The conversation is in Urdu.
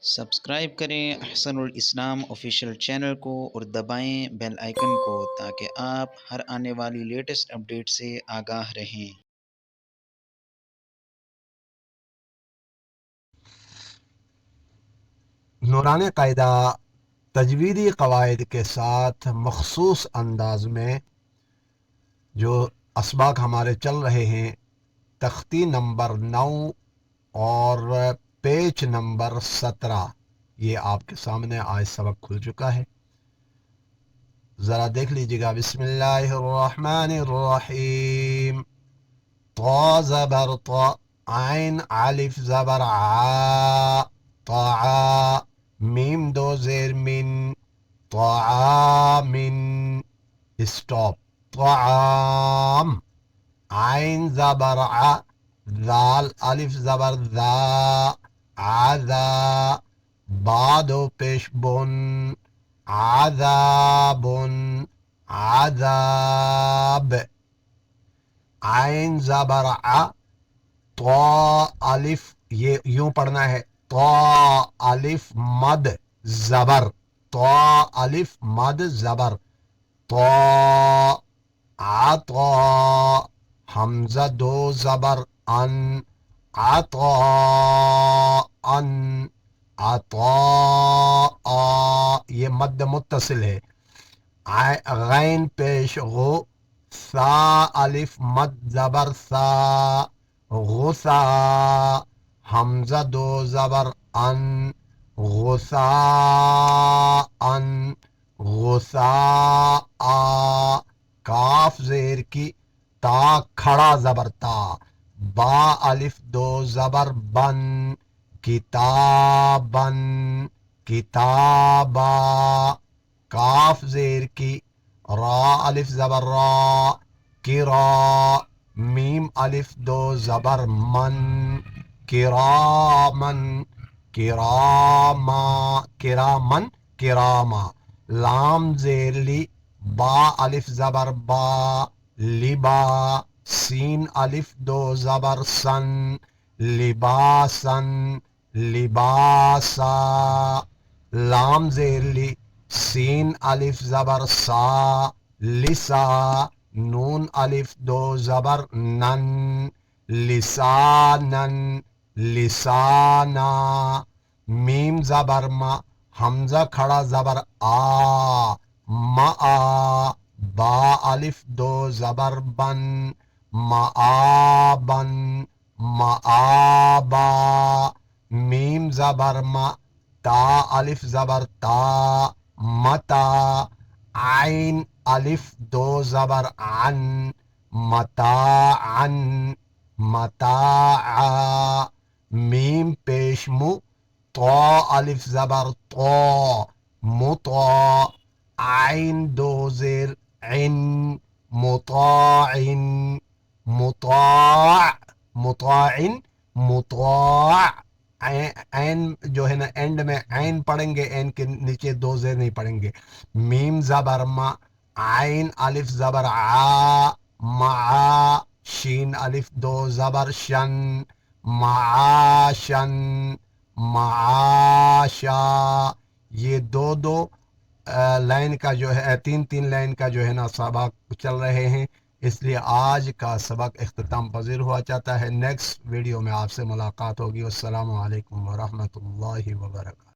سبسکرائب کریں احسن الاسلام آفیشیل چینل کو اور دبائیں بیل آئیکن کو تاکہ آپ ہر آنے والی لیٹسٹ اپڈیٹ سے آگاہ رہیں۔ نورانی قاعدہ تجویدی قواعد کے ساتھ مخصوص انداز میں جو اسباق ہمارے چل رہے ہیں، تختی نمبر 9 اور پیج نمبر 17، یہ آپ کے سامنے آج سبق کھل چکا ہے، ذرا دیکھ لیجیے گا۔ بسم اللہ الرحمن الرحیم۔ طا زبر طا، عین الف زبر عا، طاعا، میم دو زیر من، طعامن، اسٹاپ، طعام، عین زبر ع، ذال الف زبر ذا، عذا، با دو پیش بن، عذاب، عذاب، عین زبر ع، طا الف، یہ یوں پڑھنا ہے، طا الف مد زبر، طا الف مد زبر، طا، عطا، حمزہ دو زبر ان، عطا ان، عطا، یہ مد متصل ہے، غین پیش غو، سا الف مد زبر سا، غسا، حمزہ دو زبر ان، غسا ان، غسا، کاف زیر کی، تا کھڑا زبر تا، با الف دو زبر بن، کتابن، کتابا، کاف زیر کی، را الف زبر را، کرا، میم الف دو زبر من، کرامن، کراما، کرامن، کراما، لام زیر لی، با الف زبر با، لبا، سین الف دو زبر سن، لباسن، لباسا، لام زیر لی، سین الف زبر سا، لسا، نون الف دو زبر نن، لسانن، لسانا، میم زبر ما، حمزہ کھڑا زبر آ، ما، با الف دو زبر بن، معابن، معابا، میم زبر ما، تا الف زبر تا، متا، عین الف دو زبر عن، متاعن، متاعا، میم پیش مو، طا الف زبر طا، مطا، عین دو زیر عن، مطاعن، مطاع، مطاعن، مطاع، عین جو ہے نا اینڈ میں عین پڑھیں گے، عین کے نیچے دو زیر نہیں پڑھیں گے، میم زبر ما، عین الف زبر عا، معا، شین الف دو زبر شن، معاشن، معاشا، یہ دو دو لائن کا جو ہے، تین تین لائن کا جو ہے نا سبق چل رہے ہیں، اس لیے آج کا سبق اختتام پذیر ہوا چاہتا ہے۔ نیکسٹ ویڈیو میں آپ سے ملاقات ہوگی۔ السلام علیکم ورحمۃ اللہ وبرکاتہ۔